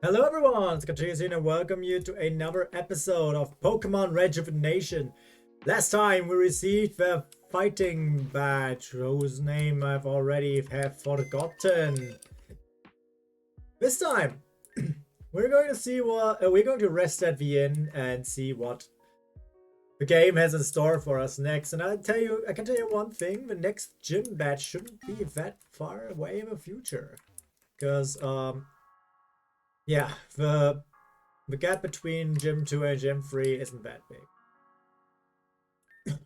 Hello everyone, it's AkaTrios here and welcome you to another episode of Pokemon Rejuvenation. Last time we received the fighting badge, whose name I've already have forgotten. This time, we're going to see what we're going to rest at the inn and see what the game has in store for us next. And I can tell you one thing: the next gym badge shouldn't be that far away in the future, because yeah, the gap between Gym 2 and Gym 3 isn't that big.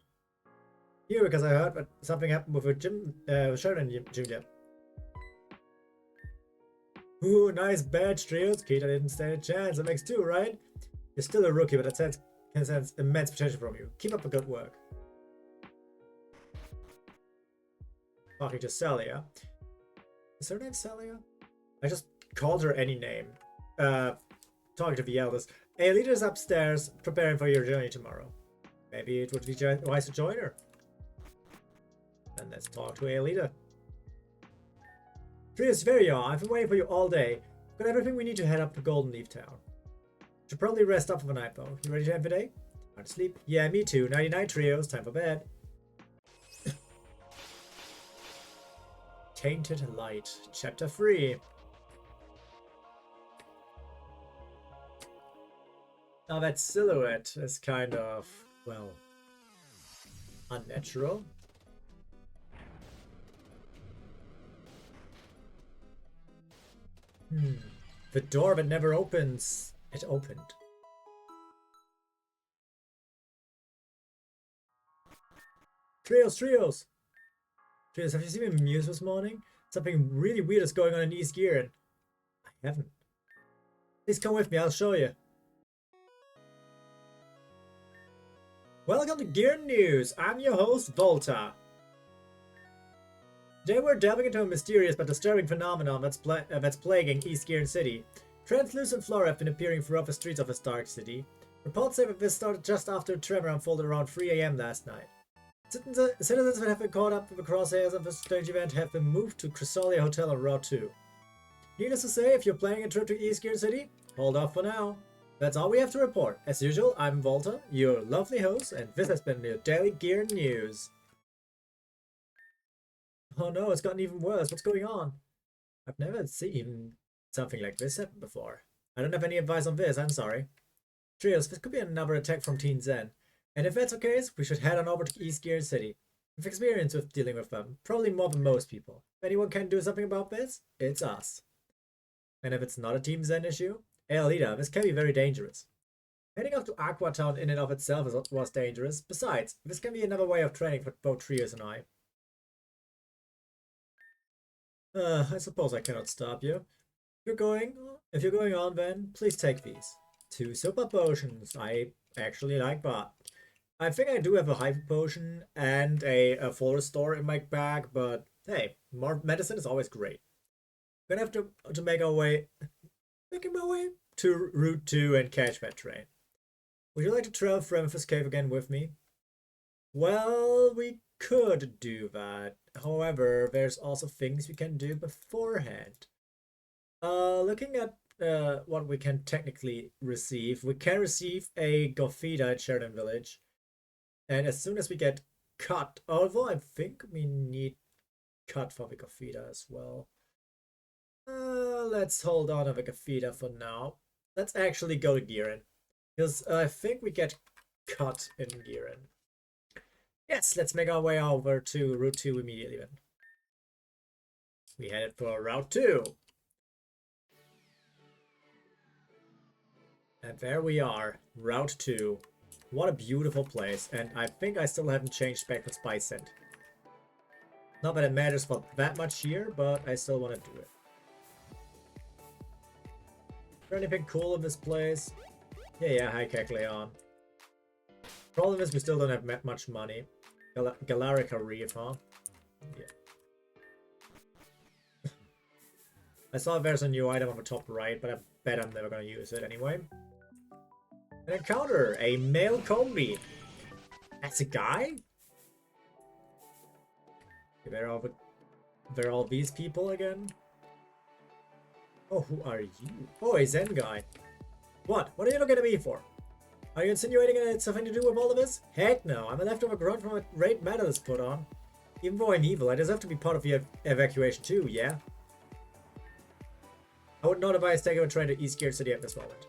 Here, because I heard that something happened with a Sheridan gym yet. Ooh, nice badge, Trios. Kate, I didn't stand a chance. That makes two, right? You're still a rookie, but that can sense immense potential from you. Keep up the good work. Talking to Celia. Is her name Celia? I just called her any name. Talking to the elders. Aelita's upstairs, preparing for your journey tomorrow. Maybe it would be wise to join her. And let's talk to Aelita. Trios, there you are. I've been waiting for you all day. Got everything we need to head up to Golden Leaf Town. Should probably rest up for the night though. You ready to have the day? Time to sleep? Yeah, me too. Nighty night, Trios. Time for bed. Tainted Light, Chapter 3. Now that silhouette is kind of, well, unnatural. The door that never opens. It opened. Trios! Trios, have you seen the news this morning? Something really weird is going on in East Gearen. I haven't. Please come with me, I'll show you. Welcome to Gearen News. I'm your host, Volta. Today we're delving into a mysterious but disturbing phenomenon that's plaguing East Gearen City. Translucent flora have been appearing throughout the streets of this dark city. Reports say that this started just after a tremor unfolded around 3 AM last night. Citizens that have been caught up in the crosshairs of this strange event have been moved to Chrysalia Hotel on Route 2. Needless to say, if you're planning a trip to East Gearen City, hold off for now. That's all we have to report. As usual, I'm Volta, your lovely host, and this has been your daily Gearen News. Oh no, it's gotten even worse. What's going on? I've never seen something like this happen before. I don't have any advice on this, I'm sorry. Trios, this could be another attack from Teen Zen. And if that's the case, we should head on over to East Gearen City. We've experience with dealing with them, probably more than most people. If anyone can do something about this, it's us. And if it's not a Team Zen issue, Aelita, this can be very dangerous. Heading off to Aqua Town in and of itself was dangerous. Besides, this can be another way of training for both Trios and I. I suppose I cannot stop you. If you're going on then, please take these. 2 super potions. I actually like that. I think I do have a hyper potion and a full restore in my bag, but hey, more medicine is always great. I'm gonna have to making my way to Route 2 and catch that train. Would you like to travel from Memphis Cave again with me? Well, we could do that. However, there's also things we can do beforehand. Looking at what we can technically receive, we can receive a Gothita at Sheridan Village. And as soon as we get cut, although I think we need cut for the Gothita as well. Let's hold on to the Gothita for now. Let's actually go to Gearen, because I think we get cut in Gearen. Yes, let's make our way over to Route 2 immediately then. We headed for Route 2. And there we are, Route 2. What a beautiful place, and I think I still haven't changed back the spice scent. Not that it matters for that much here, but I still want to do it. Is there anything cool in this place? Yeah, hi Kekleon. Problem is we still don't have much money. Galarica Reef, huh? Yeah. I saw there's a new item on the top right, but I bet I'm never gonna use it anyway. An encounter! A male combi! That's a guy? They're all these people again? Oh, who are you? Oh, a Zen guy. What? What are you looking at me for? Are you insinuating it's something to do with all of this? Heck no, I'm a leftover grunt from a raid Manor that's put on. Even though I'm evil, I deserve to be part of the evacuation too, yeah? I would not advise taking a train to East Gearen City at this moment.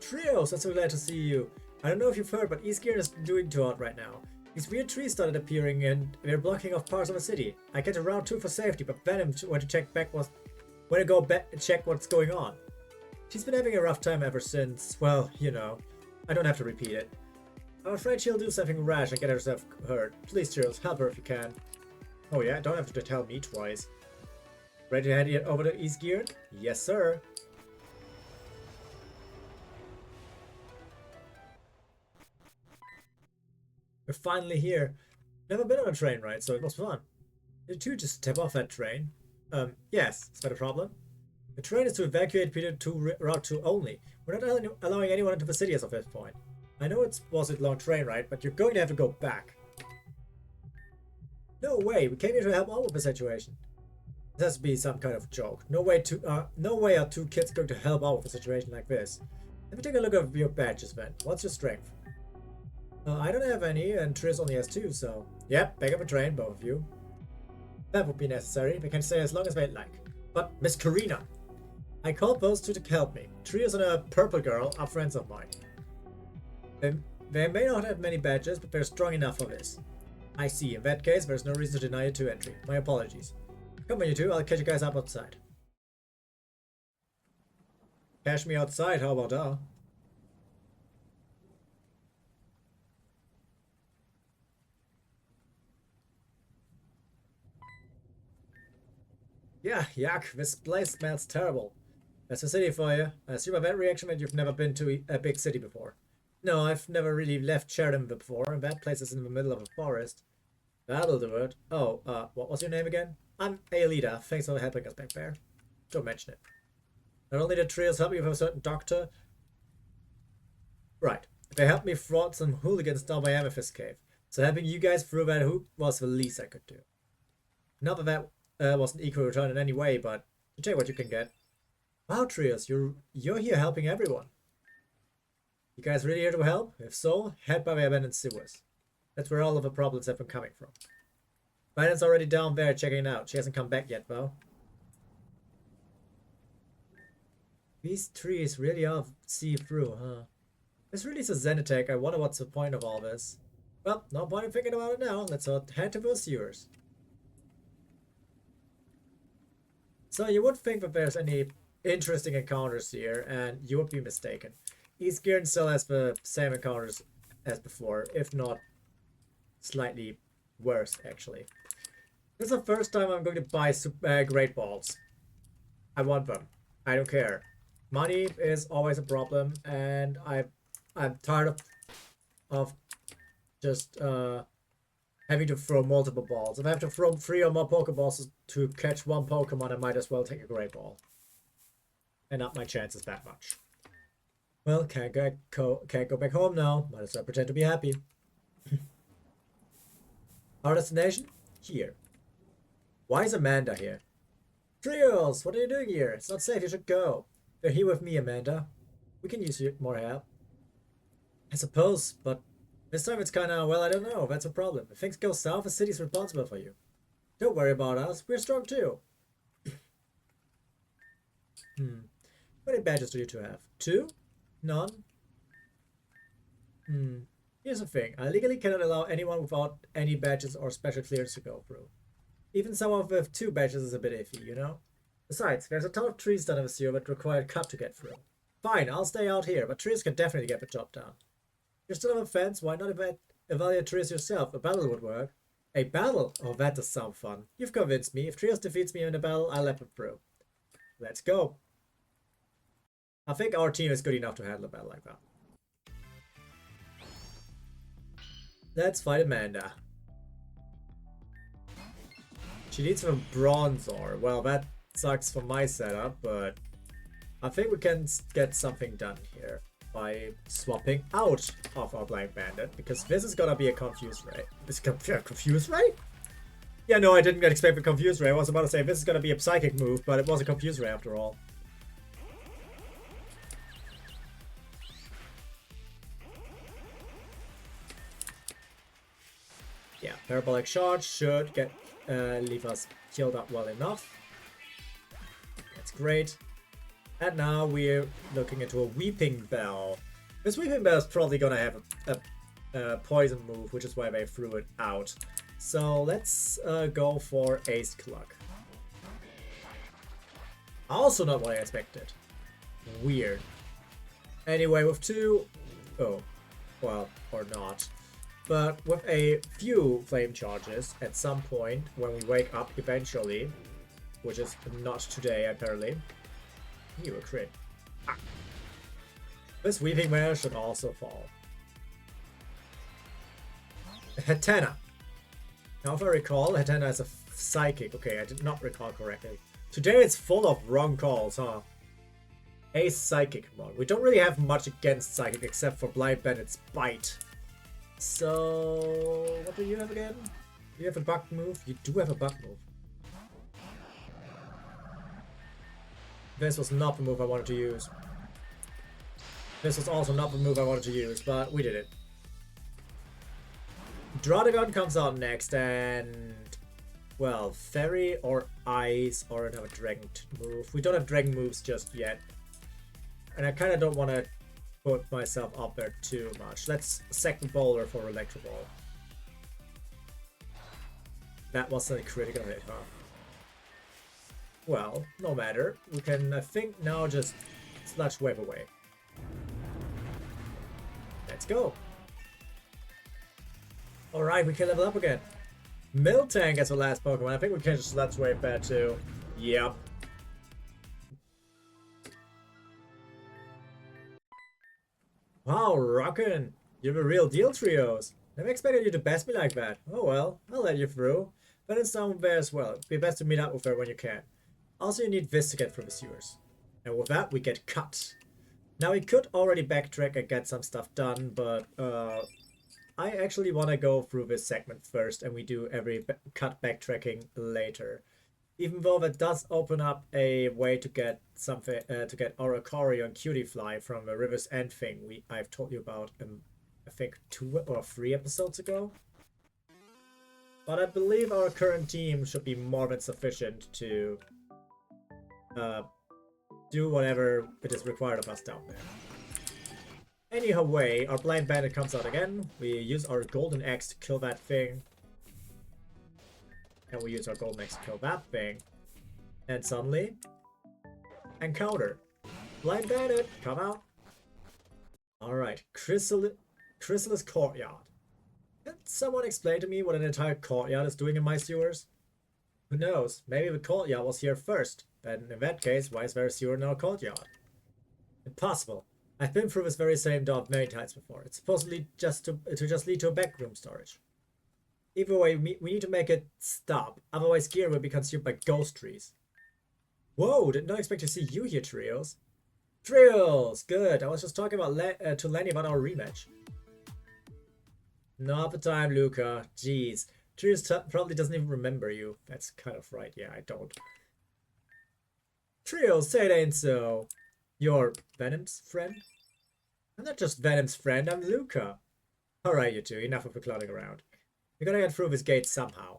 Trios, I'm so glad to see you. I don't know if you've heard, but East Gearen is doing too hot right now. These weird trees started appearing and they're blocking off parts of the city. I get around too for safety, but Venom went to check back when I go back and check what's going on. She's been having a rough time ever since, well, you know. I don't have to repeat it. I'm afraid she'll do something rash and get herself hurt. Please, Trios, help her if you can. Oh yeah, don't have to tell me twice. Ready to head over to East Gearen? Yes, sir. We're finally here. Never been on a train ride, so it was fun. Did you just step off that train? Yes. Is that a problem? The train is to evacuate Peter to Route 2 only. We're not allowing anyone into the city as of this point. I know it was a long train ride, but you're going to have to go back. No way, we came here to help out with the situation. This has to be some kind of joke. No way are two kids going to help out with a situation like this. Let me take a look at your badges then. What's your strength? I don't have any, and Triss only has 2, so... Yep, back up a train, both of you. That would be necessary. They can stay as long as they'd like. But, Miss Karina, I called those two to help me. Trios and a purple girl are friends of mine. They may not have many badges, but they're strong enough for this. I see. In that case, there's no reason to deny you 2 entry. My apologies. Come on, you two. I'll catch you guys up outside. Catch me outside, how about that? Yeah, yuck, this place smells terrible. That's a city for you. I assume by that reaction that you've never been to a big city before. No, I've never really left Sheridan before, and that place is in the middle of a forest. That'll do it. Oh, what was your name again? I'm Aelita. Thanks for helping us back there. Don't mention it. Not only did Trios help me with a certain doctor... Right. They helped me fraud some hooligans down by Amethyst Cave. So helping you guys through that hoop was the least I could do. Not that wasn't equal return in any way, but you take what you can get. Wow, Trios, you're here helping everyone. You guys really here to help? If so, head by the abandoned sewers. That's where all of the problems have been coming from. Biden's already down there checking it out. She hasn't come back yet, though. These trees really are see-through, huh? This really is a Zen attack. I wonder what's the point of all this. Well, no point in thinking about it now. Let's head to those sewers. So you would think that there's any interesting encounters here, and you would be mistaken. East Gearen still has the same encounters as before, if not slightly worse, actually. This is the first time I'm going to buy Great Balls. I want them. I don't care. Money is always a problem, and I'm tired of just having to throw multiple balls. If I have to throw 3 or more Pokeballs to catch one Pokemon, I might as well take a Great Ball. And up my chances that much. Well, can't go back home now. Might as well pretend to be happy. Our destination? Here. Why is Amanda here? Trios, what are you doing here? It's not safe, you should go. You're here with me, Amanda. We can use more help. I suppose, but this time it's kinda, well, I don't know. That's a problem. If things go south, the city's responsible for you. Don't worry about us. We're strong too. How many badges do you two have? 2? None? Here's the thing. I legally cannot allow anyone without any badges or special clearance to go through. Even someone with 2 badges is a bit iffy, you know? Besides, there's a ton of trees down in the sewer that require a cut to get through. Fine, I'll stay out here, but trees can definitely get the job done. You're still on the fence, why not evaluate trees yourself? A battle would work. A battle? Oh, that does sound fun. You've convinced me. If Trios defeats me in a battle, I'll let them through. Let's go. I think our team is good enough to handle a battle like that. Let's fight Amanda. She needs some Bronzor. Well, that sucks for my setup, but I think we can get something done here by swapping out of our Blank Bandit, because this is gonna be a confused raid. This is a confused raid? Yeah, no, I didn't expect the Confuse Ray. I was about to say this is gonna be a Psychic move, but it was a Confuse Ray after all. Yeah, Parabolic Charge should get leave us healed up well enough. That's great. And now we're looking into a Weeping Bell. This Weeping Bell is probably gonna have a poison move, which is why they threw it out. So let's go for Ace Cluck. Also not what I expected. Weird. Anyway, with two... Oh, well, or not. But with a few Flame Charges at some point when we wake up eventually, which is not today apparently. You a crit. Ah. This Weeping Bell should also fall. Hatena. Now if I recall, Hatena is a Psychic. Okay, I did not recall correctly. Today it's full of wrong calls, huh? A Psychic mod. We don't really have much against Psychic except for Blind Bandit's Bite. So... what do you have again? Do you have a bug move? You do have a bug move. This was not the move I wanted to use. This was also not the move I wanted to use, but we did it. Draudigon comes out next, and... well, Fairy or Ice or another Dragon move. We don't have Dragon moves just yet. And I kind of don't want to put myself up there too much. Let's second Boulder for Electro Ball. That was a critical hit, huh? Well, no matter. We can, I think, now just Sludge Wave away. Let's go. Alright, we can level up again. Miltank as the last Pokemon. I think we can just Sludge Wave that too. Yep. Wow, rockin'! You're the real deal, Trios. Never expected you to best me like that. Oh well, I'll let you through. But it's down there as well. It'd be best to meet up with her when you can. Also, you need this to get through the sewers. And with that, we get cut. Now, we could already backtrack and get some stuff done, but I actually want to go through this segment first, and we do every cut backtracking later. Even though that does open up a way to get something, to get Oricori on Cutiefly from the River's End thing I've told you about, I think 2 or 3 episodes ago. But I believe our current team should be more than sufficient to do whatever it is required of us down there. Anyhow, our Blind Bandit comes out again. We use our Golden Axe to kill that thing. And we use our Golden Axe to kill that thing. And suddenly, encounter. Blind Bandit, come out. Alright, Chrysalis Courtyard. Can someone explain to me what an entire courtyard is doing in my sewers? Who knows? Maybe the courtyard was here first. Then in that case, why is there a sewer in our courtyard? Impossible. I've been through this very same door many times before. It's supposedly just to lead to a backroom storage. Either way, we need to make it stop. Otherwise, Gear will be consumed by ghost trees. Whoa! Did not expect to see you here, Trios. Trios! Good. I was just talking about to Lenny about our rematch. Not the time, Luca. Jeez. Trios probably doesn't even remember you. That's kind of right. Yeah, I don't. Trios, say it ain't so. You're Venom's friend? I'm not just Venom's friend, I'm Luca. Alright, you two, enough of the clowning around. We're gonna get through this gate somehow.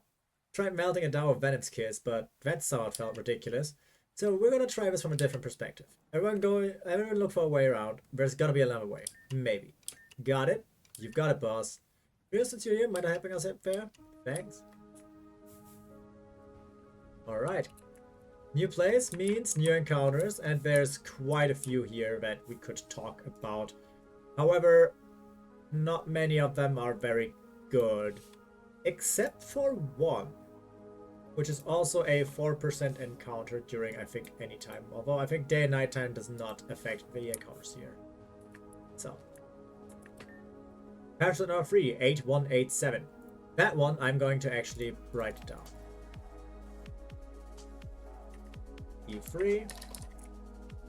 Tried melting it down with Venom's kiss, but that sound felt ridiculous. So we're gonna try this from a different perspective. Everyone look for a way around. There's gotta be another way. Maybe. Got it? You've got it, boss. Real, since you're here, mind helping us out there? Thanks. Alright. New place means new encounters, and there's quite a few here that we could talk about. However, not many of them are very good. Except for one, which is also a 4% encounter during, I think, any time. Although I think day and night time does not affect the encounters here. So. Parachute number 3, 8187. That one I'm going to actually write it down. E3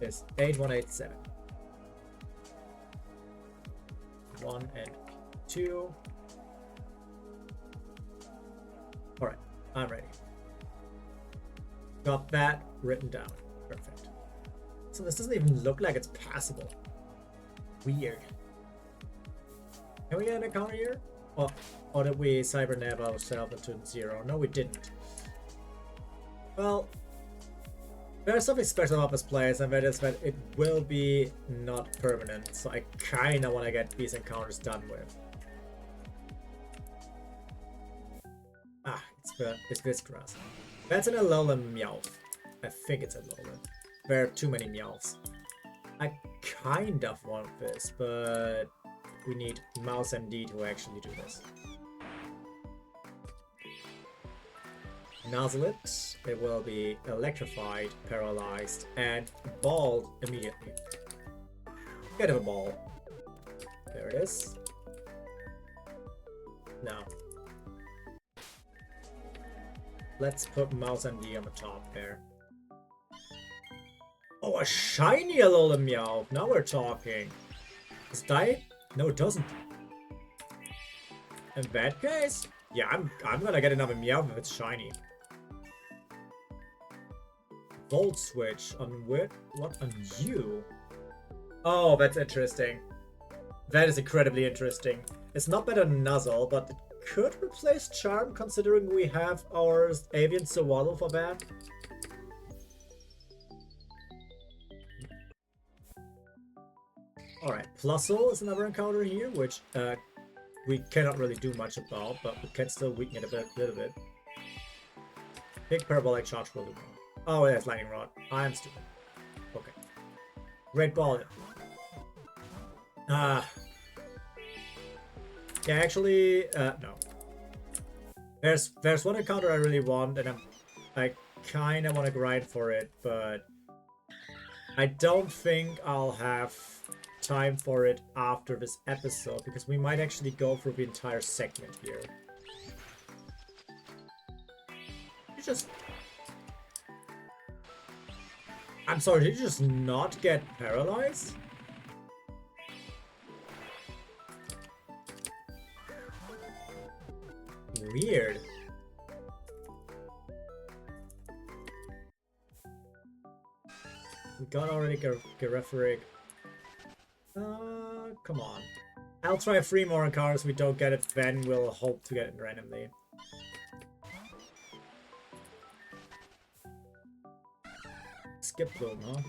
is 8187. 1 and 2. Alright. I'm ready. Got that written down. Perfect. So this doesn't even look like it's passable. Weird. Can we get an encounter here? Or did we cybernav ourselves into 0? No, we didn't. Well, there's something special about this place, and that is that it will be not permanent. So I kinda want to get these encounters done with. Ah, it's this grass. That's an Alolan Meowth. I think it's a Alolan. There are too many Meowths. I kind of want this, but we need Mouse MD to actually do this. Nuzzle it. It will be electrified, paralyzed, and balled immediately. Get of a ball. There it is. Now, let's put Mouse MD on the top there. Oh, a shiny Alolan Meowth. Now we're talking. Does it die? No, it doesn't. In that case, yeah, I'm gonna get another Meowth if it's shiny. Volt switch on what on you? Oh, that's interesting. That is incredibly interesting. It's not better than Nuzzle, but it could replace Charm considering we have our Avian Swallow for that. Alright, Plusle is another encounter here, which we cannot really do much about, but we can still weaken it a little bit. Big Parabolic Charge will do more. Oh, that's Lightning Rod. I'm stupid. Okay. Red Ball. Yeah, actually, no. There's one encounter I really want, and I kind of want to grind for it, but I don't think I'll have time for it after this episode, because we might actually go through the entire segment here. You just... I'm sorry, did you just not get paralyzed? Weird. We got already Gareferic. Come on. I'll try 3 more encounters. If we don't get it, then we'll hope to get it randomly. Skip Bloom, huh?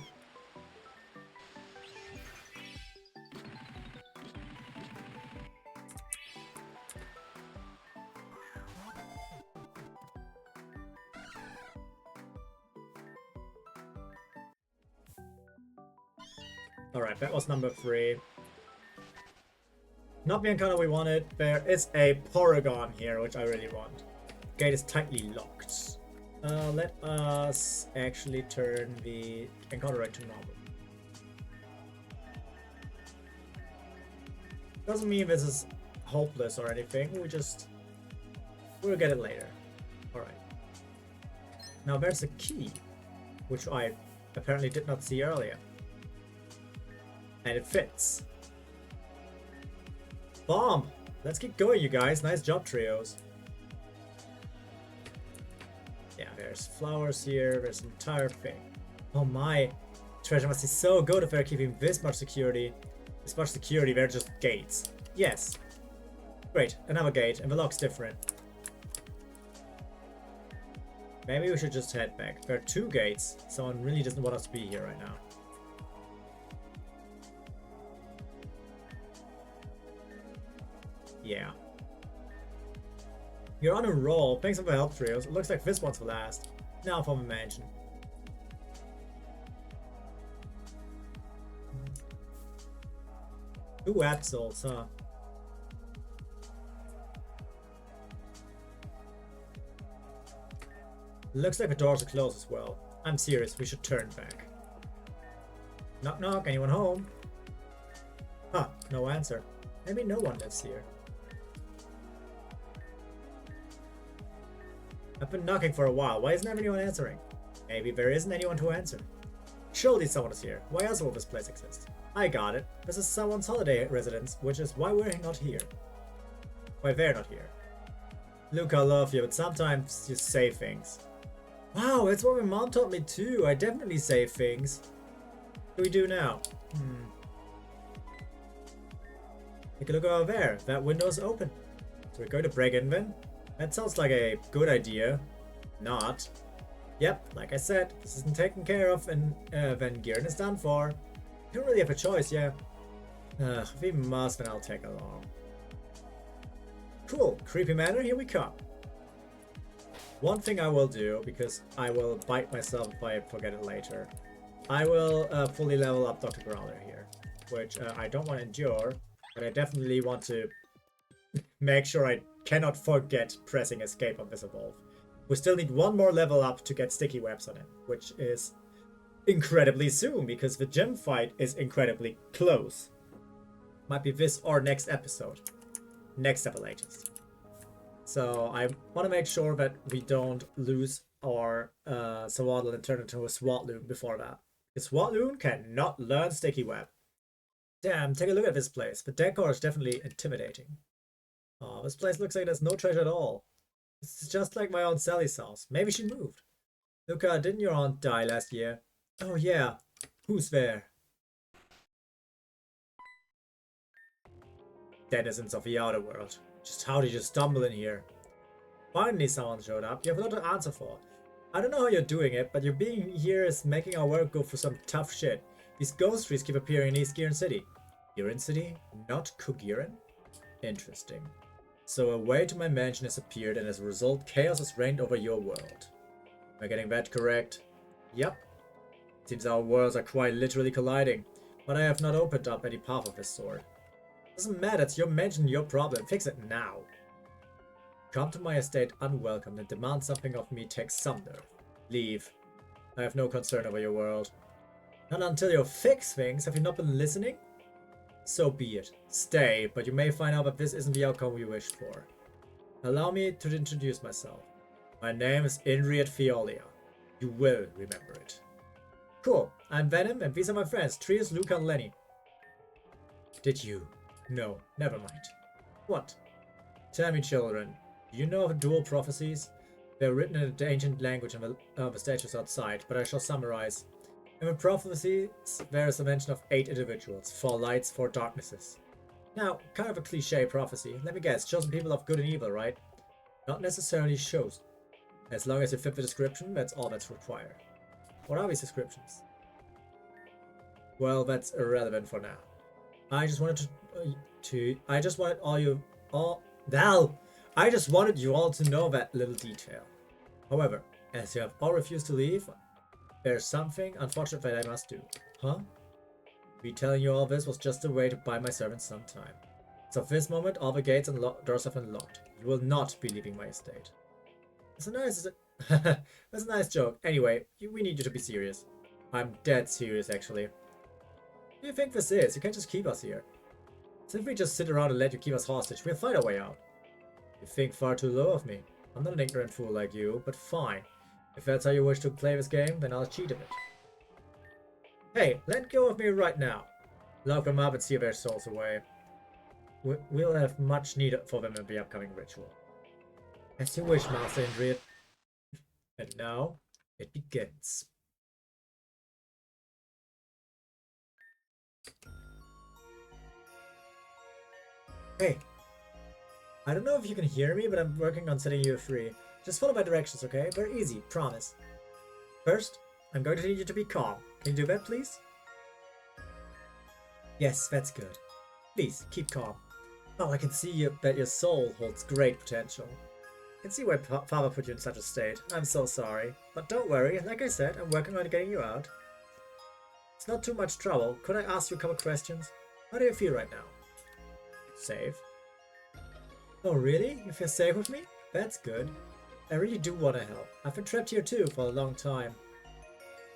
Alright, that was number 3. Not the encounter we wanted. There is a Porygon here, which I really want. Gate is tightly locked. Let us actually turn the encounter right to normal. Doesn't mean this is hopeless or anything. We'll get it later. Alright. Now there's a key, which I apparently did not see earlier. And it fits. Bomb! Let's get going, you guys. Nice job, trios. Yeah, there's flowers here. There's an entire thing. Oh my. Treasure must be so good if they're keeping this much security. This much security, they're just gates. Yes. Great, another gate, and the lock's different. Maybe we should just head back. There are 2 gates. Someone really doesn't want us to be here right now. Yeah. You're on a roll. Thanks for the help, trios. It looks like this one's the last. Now for the mansion. Two Absols, huh? Looks like the doors are closed as well. I'm serious, we should turn back. Knock knock, anyone home? Huh, no answer. Maybe no one lives here. I've been knocking for a while. Why isn't anyone answering? Maybe there isn't anyone to answer. Surely someone is here. Why else will this place exist? I got it. This is someone's holiday residence, which is why we're not here. Why they're not here. Luke, I love you, but sometimes you say things. Wow, that's what my mom taught me too. I definitely say things. What do we do now? Take a look over there. That window's open. So we're going to break in then? That sounds like a good idea. Not. Yep, like I said, this isn't taken care of and then Gearen is done for. You don't really have a choice, yeah. If we must, then I'll take along. Cool, creepy manor, here we come. One thing I will do, because I will bite myself if I forget it later. I will fully level up Dr. Growler here, which I don't want to endure, but I definitely want to make sure I cannot forget pressing escape on this evolve. We still need one more level up to get sticky webs on him, which is incredibly soon because the gym fight is incredibly close. Might be this or next episode. Next episode latest. So I want to make sure that we don't lose our Swaddle and turn into a Swatloon before that. Because Swatloon cannot learn sticky web. Damn, take a look at this place. The decor is definitely intimidating. Oh, this place looks like there's no treasure at all. It's just like my Aunt Sally's house. Maybe she moved. Luca, didn't your aunt die last year? Oh yeah. Who's there? Denizens of the outer world. Just how did you stumble in here? Finally someone showed up. You have a lot to answer for. I don't know how you're doing it, but your being here is making our work go for some tough shit. These ghost trees keep appearing in East Gearen City. Gearen City? Not Gearen? Interesting. So a way to my mansion has appeared, and as a result, chaos has reigned over your world. Am I getting that correct? Yep. Seems our worlds are quite literally colliding, but I have not opened up any path of this sort. Doesn't matter, it's your mansion, your problem. Fix it now. Come to my estate unwelcome and demand something of me takes some nerve. Leave. I have no concern over your world. Not until you fix things. Have you not been listening? So be it. Stay, but you may find out that this isn't the outcome we wished for. Allow me to introduce myself. My name is Indriat Fiolia. You will remember it. Cool. I'm Venom, and these are my friends, Trius, Luca, and Lenny. Did you? No, never mind. What? Tell me, children, do you know of dual prophecies? They're written in the ancient language on the statues outside, but I shall summarize. In the prophecies, there is a mention of 8 individuals, 4 lights, 4 darknesses. Now, kind of a cliche prophecy. Let me guess, chosen people of good and evil, right? Not necessarily chosen. As long as you fit the description, that's all that's required. What are these descriptions? Well, that's irrelevant for now. I just wanted I just wanted you all to know that little detail. However, as you have all refused to leave, there's something unfortunate that I must do. Huh? Me telling you all this was just a way to buy my servants some time. So at this moment, all the gates and doors have been locked. You will not be leaving my estate. That's a nice joke. Anyway, we need you to be serious. I'm dead serious, actually. What do you think this is? You can't just keep us here. So if we just sit around and let you keep us hostage, we'll find our way out. You think far too low of me. I'm not an ignorant fool like you, but fine. If that's how you wish to play this game, then I'll cheat a bit. Hey, let go of me right now. Lock them up and seal their souls away. We'll have much need for them in the upcoming ritual. As you wish, Master Indriat. And now, it begins. Hey. I don't know if you can hear me, but I'm working on setting you free. Just follow my directions, okay? Very easy, promise. First, I'm going to need you to be calm. Can you do that, please? Yes, that's good. Please, keep calm. Oh, I can see that your soul holds great potential. I can see why Father put you in such a state. I'm so sorry. But don't worry, like I said, I'm working on getting you out. It's not too much trouble. Could I ask you a couple questions? How do you feel right now? Safe. Oh really? You feel safe with me? That's good. I really do want to help. I've been trapped here too for a long time.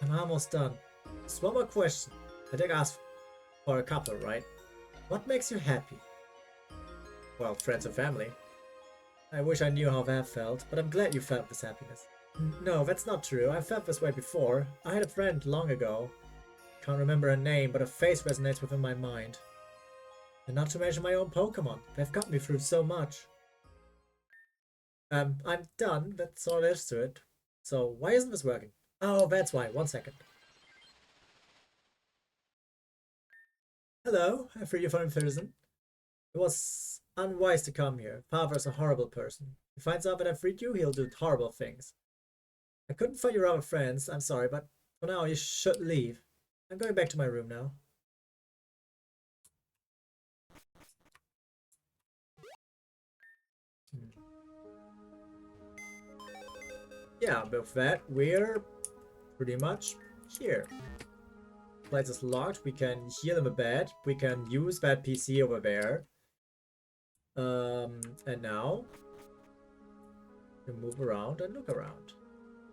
I'm almost done. Just one more question. I think I asked for a couple, right? What makes you happy? Well, friends and family. I wish I knew how that felt, but I'm glad you felt this happiness. No, that's not true. I felt this way before. I had a friend long ago. Can't remember her name, but her face resonates within my mind. And not to mention my own Pokémon. They've got me through so much. I'm done. That's all there is to it. So why isn't this working? Oh, that's why. 1 second. Hello, I free you from prison. It was unwise to come here. Father's a horrible person. He finds out that I freed you, he'll do horrible things. I couldn't find your other friends. I'm sorry, but for now you should leave. I'm going back to my room now. Yeah, with that, we're pretty much here. Place is locked. We can heal him a bit. We can use that PC over there. And now we move around and look around.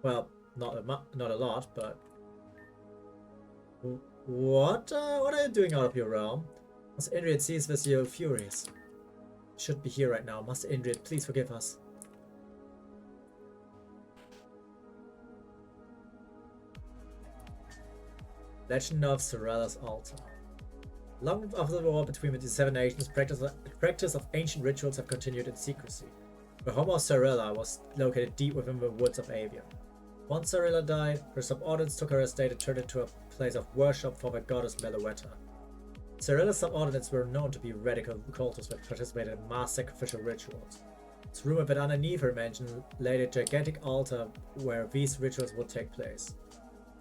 Well, not a lot, but what are you doing out of your realm? Master Indrid sees this, you're furious. Should be here right now. Master Indrid, please forgive us. Legend of Sorella's Altar. Long after the war between the seven nations, practice of ancient rituals have continued in secrecy. The home of Sorella was located deep within the woods of Avia. Once Sorella died, her subordinates took her estate and turned it into a place of worship for the goddess Meluetta. Sorella's subordinates were known to be radical cultists that participated in mass sacrificial rituals. It's rumored that underneath her mansion lay a gigantic altar where these rituals would take place.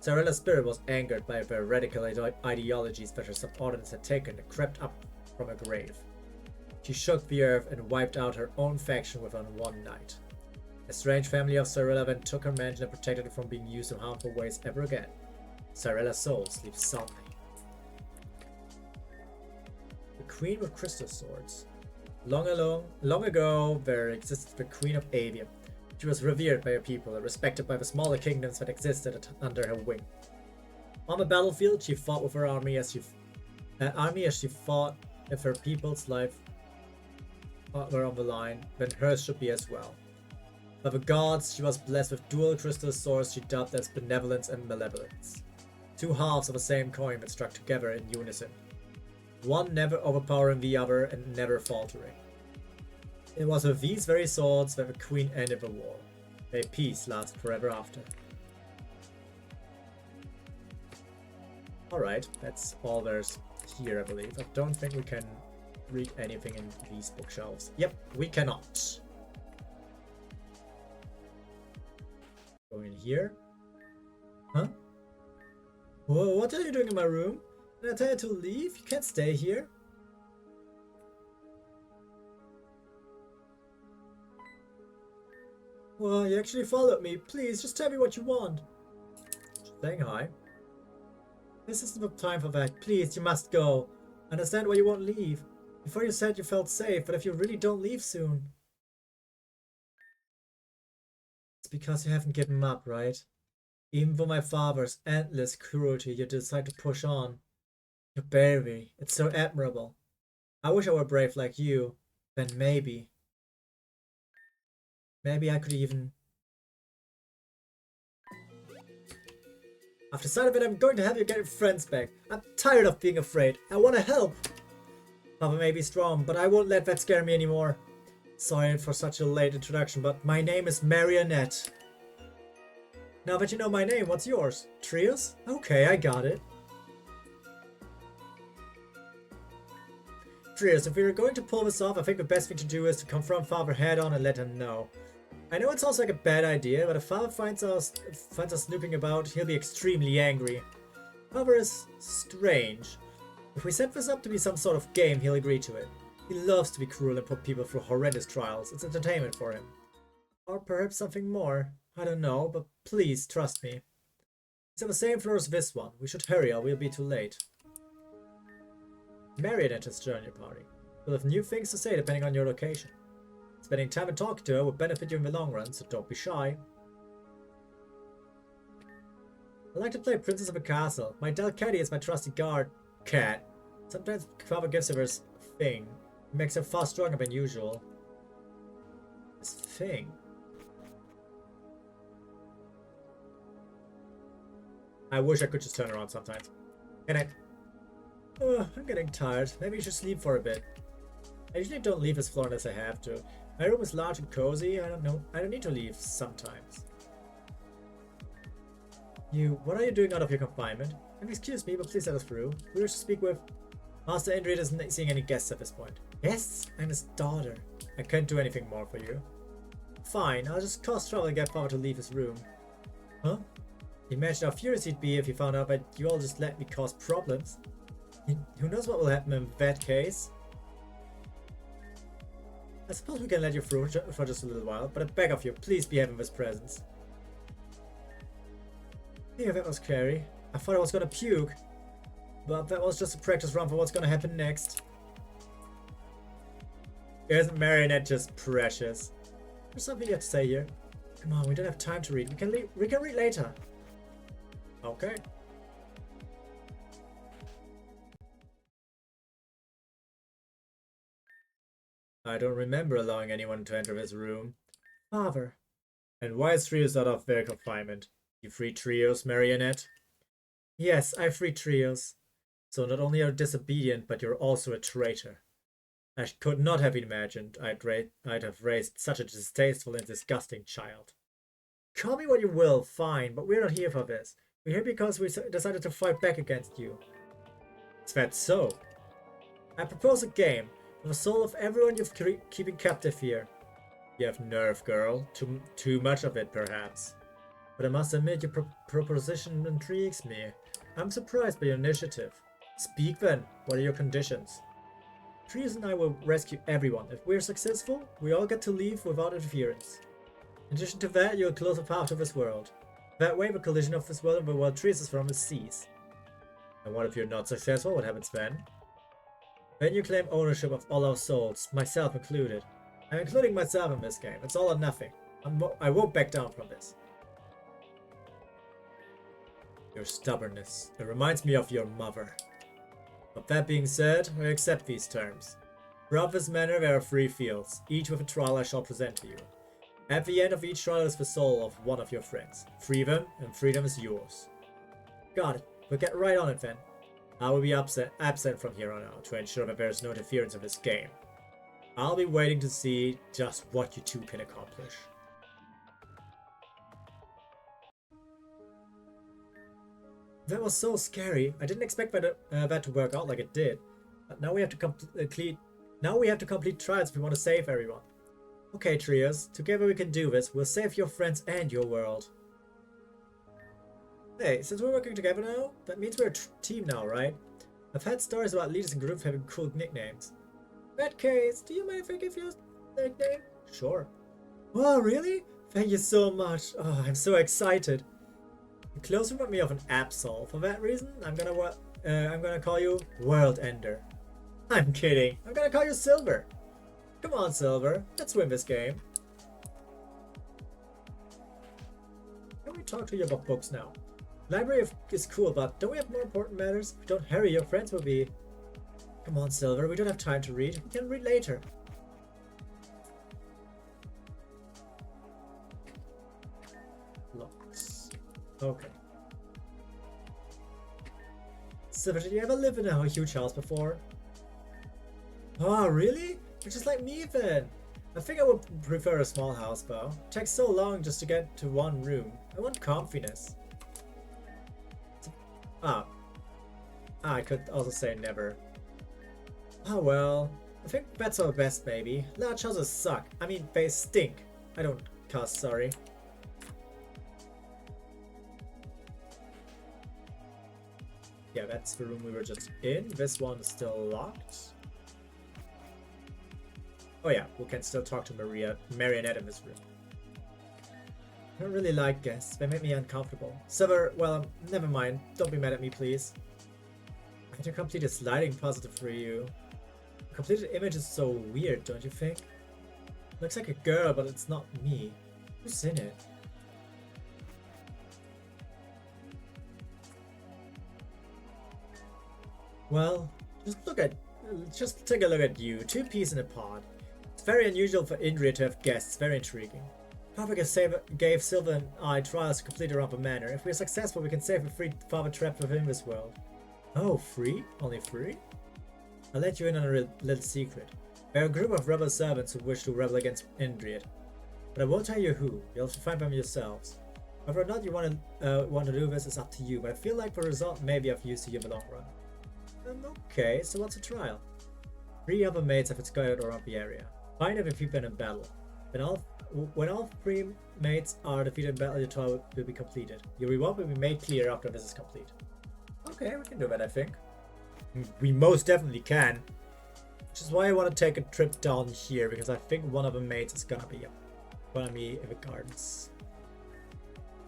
Sorella's spirit was angered by the radical ideologies that her subordinates had taken and crept up from her grave. She shook the earth and wiped out her own faction within one night. A strange family of Sorella then took her mansion and protected it from being used in harmful ways ever again. Sorella's soul sleeps soundly. The Queen with Crystal Swords. Long ago, there existed the Queen of Avia. She was revered by her people and respected by the smaller kingdoms that existed under her wing. On the battlefield, she fought with her army as she fought if her people's life were on the line, then hers should be as well. By the gods, she was blessed with dual crystal swords she dubbed as Benevolence and Malevolence. Two halves of the same coin that struck together in unison. One never overpowering the other and never faltering. It was with these very swords that the Queen ended the war. May peace last forever after. Alright, that's all there's here, I believe. I don't think we can read anything in these bookshelves. Yep, we cannot. Go in here. Huh? Whoa, what are you doing in my room? Did I tell you to leave? You can't stay here. Well, you actually followed me. Please, just tell me what you want. Saying hi. This isn't the time for that. Please, you must go. I understand why you won't leave. Before you said you felt safe, but if you really don't leave soon. It's because you haven't given up, right? Even for my father's endless cruelty, you decide to push on. You're bravery. It's so admirable. I wish I were brave like you. Then maybe I could even... I've decided that I'm going to help you get your friends back. I'm tired of being afraid. I want to help. Papa may be strong, but I won't let that scare me anymore. Sorry for such a late introduction, but my name is Marionette. Now that you know my name, what's yours? Trios? Okay, I got it. Trios, if we were going to pull this off, I think the best thing to do is to confront Father head on and let him know. I know it sounds like a bad idea, but if Father finds us snooping about, he'll be extremely angry. Father is strange. If we set this up to be some sort of game, he'll agree to it. He loves to be cruel and put people through horrendous trials. It's entertainment for him. Or perhaps something more. I don't know, but please trust me. It's on the same floor as this one. We should hurry or we'll be too late. Marionette has joined your party. We'll have new things to say depending on your location. Spending time and talking to her will benefit you in the long run, so don't be shy. I like to play Princess of a Castle. My Delcatty is my trusty guard cat. Sometimes Father gives her this thing. It makes her far stronger than usual. This thing? I wish I could just turn around sometimes. Can I? Oh, I'm getting tired. Maybe you should sleep for a bit. I usually don't leave this floor unless I have to. My room is large and cozy. I don't know. I don't need to leave sometimes. What are you doing out of your confinement? And excuse me, but please let us through. We wish to speak with... Master Indrid isn't seeing any guests at this point. Guests? I'm his daughter. I can't do anything more for you. Fine, I'll just cause trouble and get Father to leave his room. Huh? Imagine how furious he'd be if he found out that you all just let me cause problems. Who knows what will happen in that case? I suppose we can let you through for just a little while, but I beg of you, please behave in his presence. Yeah, that was scary. I thought I was gonna puke. But that was just a practice run for what's gonna happen next. Isn't Marionette just precious? There's something you have to say here. Come on, we don't have time to read. We can read later. Okay. I don't remember allowing anyone to enter his room. Father. And why is Trios out of their confinement? You free Trios, Marionette? Yes, I free Trios. So not only are you disobedient, but you're also a traitor. I could not have imagined I'd have raised such a distasteful and disgusting child. Call me what you will, fine, but we're not here for this. We're here because we decided to fight back against you. Is that so? I propose a game for the soul of everyone you've keeping captive here. You have nerve, girl. Too much of it, perhaps. But I must admit your proposition intrigues me. I'm surprised by your initiative. Speak then. What are your conditions? Trios and I will rescue everyone. If we're successful, we all get to leave without interference. In addition to that, you'll close a path to this world. That way, the collision of this world and the world Trios is from will cease. And what if you're not successful? What happens then? Then you claim ownership of all our souls, myself included. I'm including myself in this game. It's all or nothing. I won't back down from this. Your stubbornness. It reminds me of your mother. But that being said, I accept these terms. Throughout this manor there are 3 fields, each with a trial I shall present to you. At the end of each trial is the soul of one of your friends. Free them, and freedom is yours. Got it. We'll get right on it then. I will be absent from here on out to ensure that there is no interference in this game. I'll be waiting to see just what you two can accomplish. That was so scary. I didn't expect that to work out like it did. But now we have to complete trials if we want to save everyone. Okay, Trios. Together we can do this. We'll save your friends and your world. Hey, since we're working together now, that means we're a team now, right? I've had stories about leaders and groups having cool nicknames. In that case, do you mind if I give you a nickname? Sure. Oh, really? Thank you so much. Oh, I'm so excited. The clothes remind me of an Absol. For that reason, I'm gonna call you World Ender. I'm kidding. I'm gonna call you Silver. Come on, Silver. Let's win this game. Can we talk to you about books now? Library is cool, but don't we have more important matters? If we don't hurry, your friends will be... Come on, Silver. We don't have time to read. We can read later. Locks. Okay. Silver, did you ever live in a huge house before? Oh, really? You're just like me then. I think I would prefer a small house though. It takes so long just to get to one room. I want comfiness. I could also say never. Oh well. I think that's our best maybe. Large houses suck. I mean, they stink. I don't cuss, sorry. Yeah, that's the room we were just in. This one is still locked. Oh yeah, we can still talk to Marionette in this room. I don't really like guests. They make me uncomfortable. Silver, well, never mind. Don't be mad at me, please. I had to complete a sliding puzzle for you. The completed image is so weird, don't you think? Looks like a girl, but it's not me. Who's in it? Well, just take a look at you. 2 peas in a pod. It's very unusual for Indria to have guests. Very intriguing. Papa gave Silver and I trials to complete around the manor. If we're successful, we can save a free father trapped within this world. Oh, free? Only free? I'll let you in on a little secret. We're a group of rebel servants who wish to rebel against Indrid. But I won't tell you who. You'll find them yourselves. Whether or not you want to do this is up to you, but I feel like the result may be of use to you in the long run. Okay, so what's the trial? 3 other mates have scattered around the area. Find them if you've been in battle. When all 3 mates are defeated in battle, your trial will be completed. Your reward will be made clear after this is complete. Okay, we can do that, I think. We most definitely can. Which is why I want to take a trip down here, because I think one of the mates is gonna be in the gardens.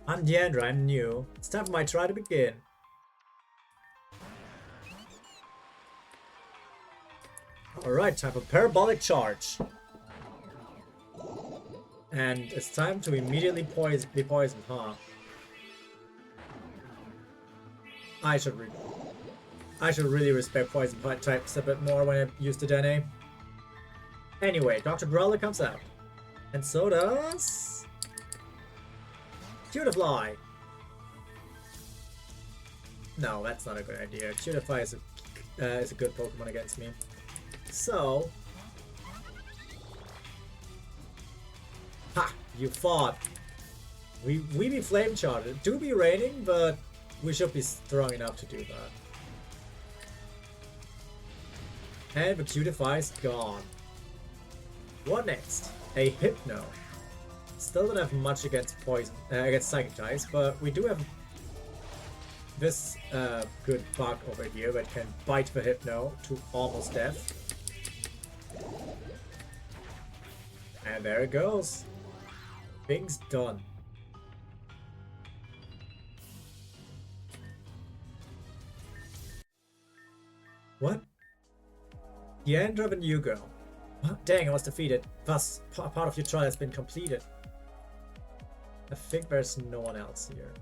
I'm Deandra, I'm new. It's time for my try to begin. Alright, time for parabolic charge. And it's time to immediately be poisoned, huh? I should really respect poison types a bit more when I use the Dene. Anyway, Dr. Growler comes out. And so does... Cutiefly! No, that's not a good idea. Cutiefly is a good Pokemon against me. So... Ha! You fought! We be Flame Charged. It do be raining, but we should be strong enough to do that. And the Cutiefly is gone. What next? A Hypno. Still don't have much against poison, against Psychic types, but we do have this good bug over here that can bite the Hypno to almost death. And there it goes. Thing's done. What? The end of a new girl. Dang, I was defeated. Thus, part of your trial has been completed. I think there's no one else here.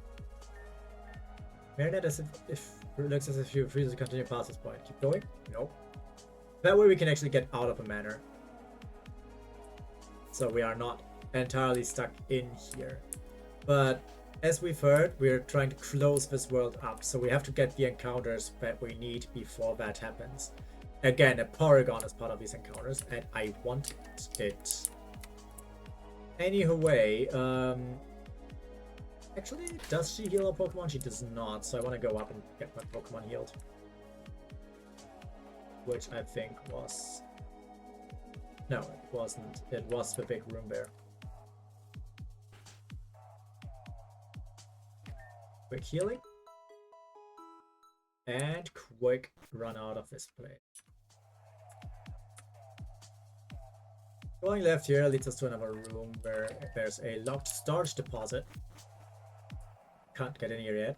Marinette looks as if you refuse to continue past this point. Keep going? Nope. That way we can actually get out of a manor. So we are not entirely stuck in here. But as we've heard, we're trying to close this world up. So we have to get the encounters that we need before that happens. Again, a Porygon is part of these encounters, and I want it. Anyway, actually, does she heal a Pokemon? She does not, so I want to go up and get my Pokemon healed. Which I think was... No, it wasn't. It was the big room there. Quick healing. And quick run out of this place. Going left here leads us to another room where there's a locked storage deposit. Can't get in here yet.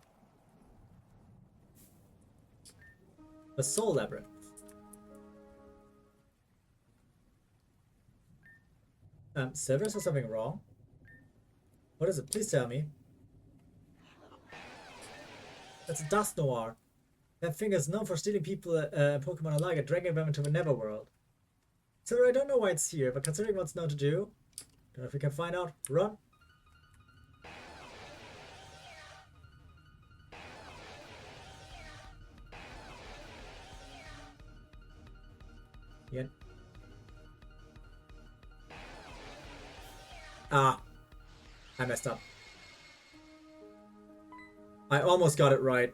The Soul Labyrinth. Silver, is something wrong? What is it? Please tell me. That's a Dust Noir. That thing is known for stealing people, Pokemon alike and dragging them into the Netherworld. So I don't know why it's here, but considering what's known to do, don't know if we can find out. Run! Yeah. Ah! I messed up. I almost got it right.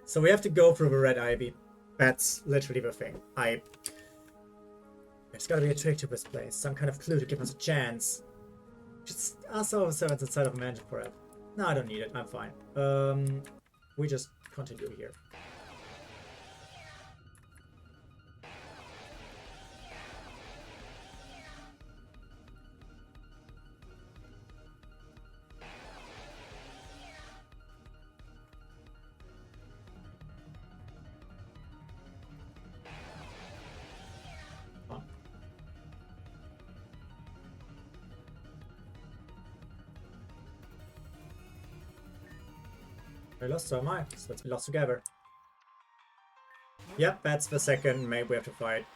So we have to go through the Red Ivy. That's literally the thing. There's gotta be a trick to this place. Some kind of clue to give us a chance. Just ask all the servants inside of a mansion for it. No, I don't need it. I'm fine. We just continue here. I lost, so am I. So let's be lost together. Yep, that's the second mate we have to fight.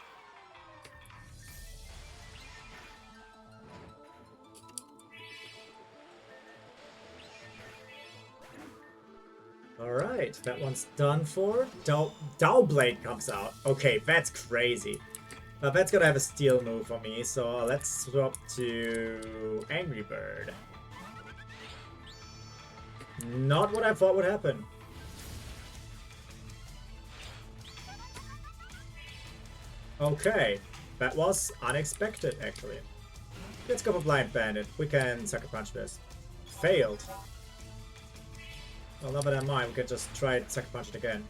Alright, that one's done for. Dowblade comes out. Okay, that's crazy. But that's gonna have a steel move for me, so let's swap to Angry Bird. Not what I thought would happen. Okay, that was unexpected actually. Let's go for Blind Bandit. We can Sucker Punch this. Failed. Well, never mind. We can just try Sucker Punch it again.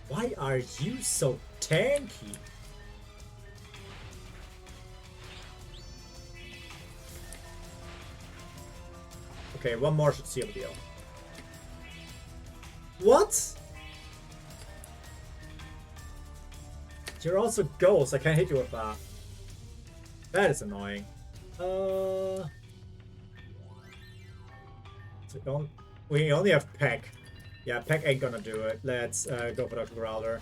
Why are you so tanky? Okay, one more should seal the deal. What? You're also Ghost. I can't hit you with that. That is annoying. So we only have Peck. Yeah, Peck ain't gonna do it. Let's go for Dr. Growler.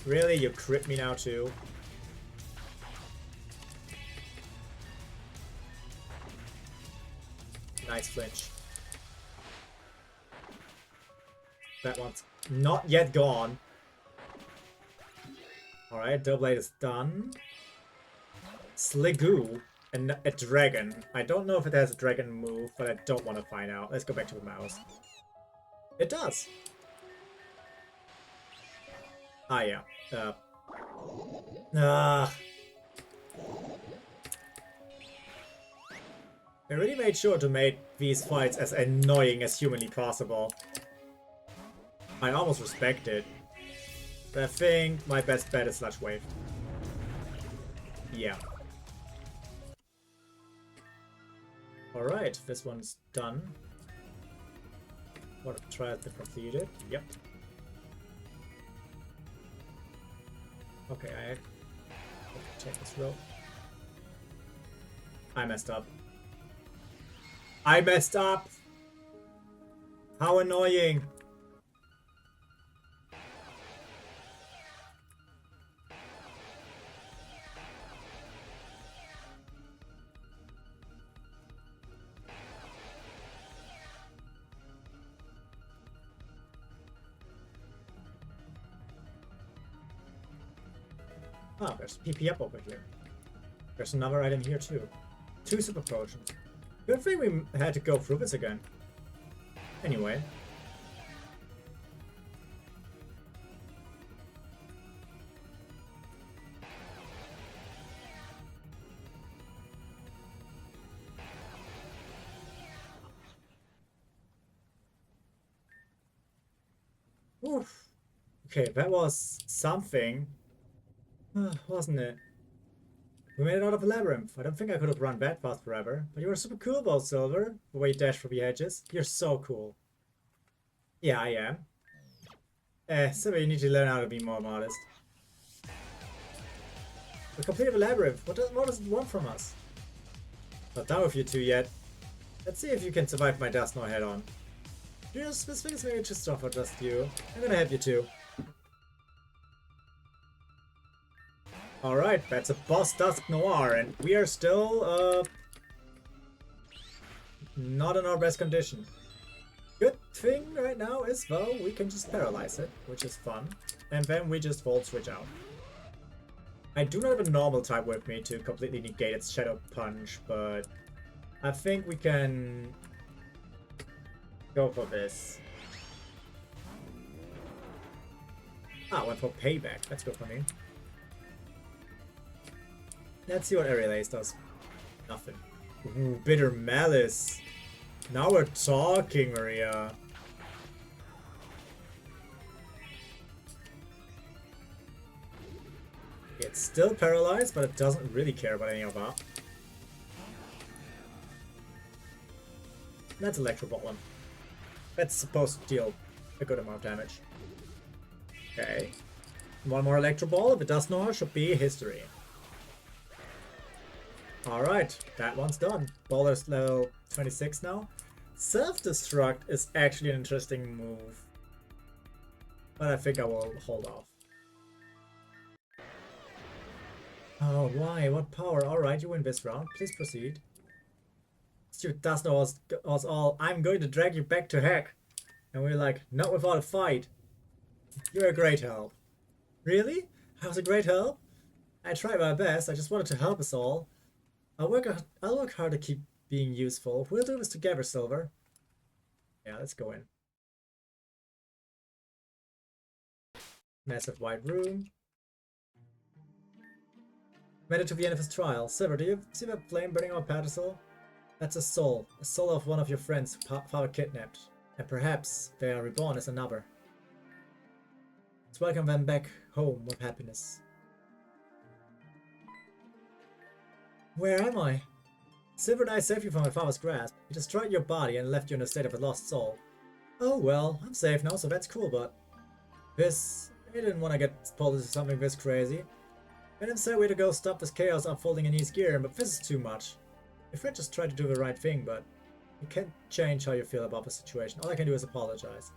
Really? You crit me now too? Nice flinch. That one's not yet gone. Alright, Doublade is done. Sligoo and a dragon. I don't know if it has a dragon move, but I don't want to find out. Let's go back to the mouse. It does. Ah, yeah. I really made sure to make these fights as annoying as humanly possible. I almost respect it. But I think my best bet is Sludge Wave. Yeah. Alright, this one's done. What a trial to complete it. Yep. Okay, I take this rope. I messed up. I messed up! How annoying! Ah, there's PP up over here. There's another item here too. 2 super potions. Good thing we had to go through this again. Anyway. Oof. Okay, that was something. Wasn't it? We made it out of a labyrinth. I don't think I could have run that fast forever. But you were super cool, Ball Silver. The way you dash through the edges. You're so cool. Yeah, I am. So you need to learn how to be more modest. We completed the labyrinth. What does it want from us? Not done with you two yet. Let's see if you can survive my Dust Snow head on. This thing is maybe just off for just you. I'm gonna help you too. Alright, that's a boss Dusk Noir, and we are still, not in our best condition. Good thing right now is, though, we can just paralyze it, which is fun. And then we just Volt Switch out. I do not have a normal type with me to completely negate its Shadow Punch, but I think we can go for this. Ah, went for Payback. That's good for me. Let's see what Aerial Ace does. Nothing. Ooh, Bitter Malice. Now we're talking, Maria. It's still paralyzed, but it doesn't really care about any of that. That's Electro Ball one. That's supposed to deal a good amount of damage. Okay. One more Electro Ball. If it does not, should be history. Alright, that one's done. Baller's level 26 now. Self-destruct is actually an interesting move. But I think I will hold off. Oh, why? What power? Alright, you win this round. Please proceed. Stupid Dust Snow was all, I'm going to drag you back to heck. And we're like, not without a fight. You're a great help. Really? That was a great help. I tried my best. I just wanted to help us all. I'll work hard to keep being useful. We'll do this together, Silver. Yeah, let's go in. Massive wide room. Made it to the end of his trial. Silver, do you see that flame burning on a pedestal? That's a soul of one of your friends who father kidnapped. And perhaps they are reborn as another. Let's welcome them back home with happiness. Where am I? Silver and I saved you from my father's grasp. He destroyed your body and left you in a state of a lost soul. Oh well, I'm safe now, so that's cool, but... I didn't want to get pulled into something this crazy. Venom said we had to go stop this chaos unfolding in East Gearen, but this is too much. Your friend just tried to do the right thing, but... You can't change how you feel about the situation. All I can do is apologize.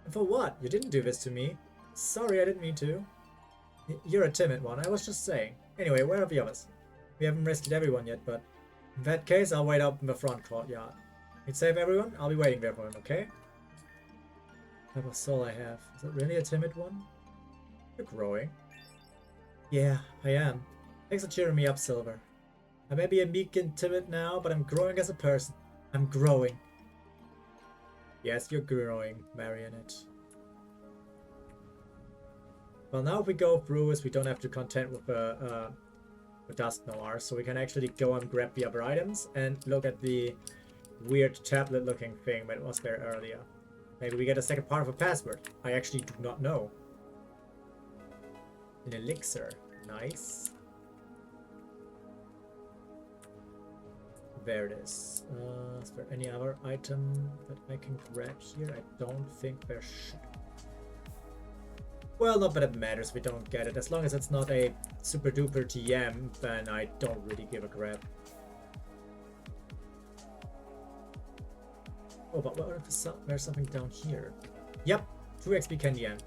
And for what? You didn't do this to me. Sorry, I didn't mean to. You're a timid one, I was just saying. Anyway, where are the others? We haven't rescued everyone yet, but... In that case, I'll wait up in the front courtyard. You'd save everyone? I'll be waiting there for him, okay? Type of soul I have. Is it really a timid one? You're growing. Yeah, I am. Thanks for cheering me up, Silver. I may be a meek and timid now, but I'm growing as a person. I'm growing. Yes, you're growing, Marionette. Well, now if we go through this, we don't have to contend with the Dust Noir, so we can actually go and grab the other items and look at the weird tablet looking thing that was there earlier. Maybe we get a second part of a password. I actually do not know. An elixir. Nice. There it is. Is there any other item that I can grab here? I don't think there should. Well, not that it matters if we don't get it. As long as it's not a super duper TM, then I don't really give a crap. Oh, but what if there's something down here? Yep, 2 XP candy yen.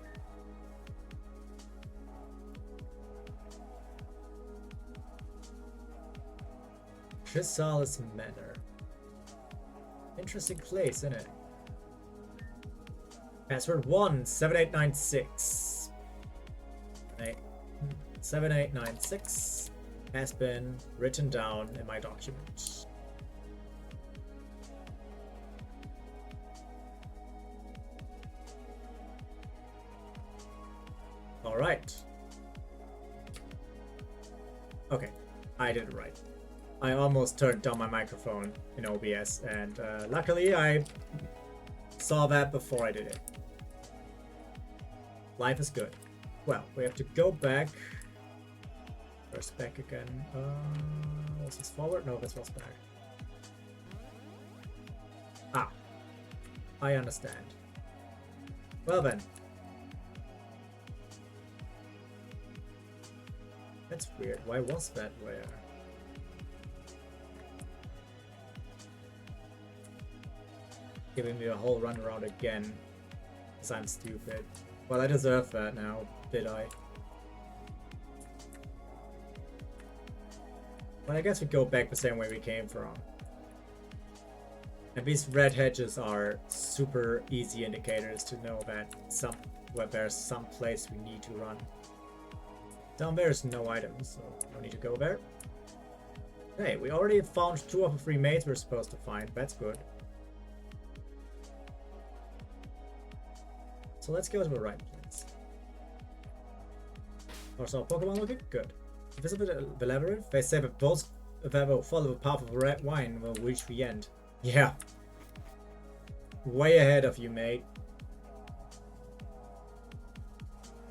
Chrysalis Manor. Interesting place, isn't it? Password 17896. 7896 has been written down in my document. Alright. Okay, I did it right. I almost turned down my microphone in OBS, and luckily I saw that before I did it. Life is good. Well, we have to go back. First back again. Was this forward? No, this was back. Ah. I understand. Well then. That's weird. Why was that where? Giving me a whole run around again. Because I'm stupid. Well, I deserve that now, did I? But I guess we go back the same way we came from. And these red hedges are super easy indicators to know that there's some place we need to run. Down there is no items, so no need to go there. Hey, we already found 2 of the 3 maids we're supposed to find. That's good. So let's go to the right place. Also, Pokemon looking good. Visit the labyrinth. They say that those that will follow the path of red wine will reach the end. Yeah. Way ahead of you, mate.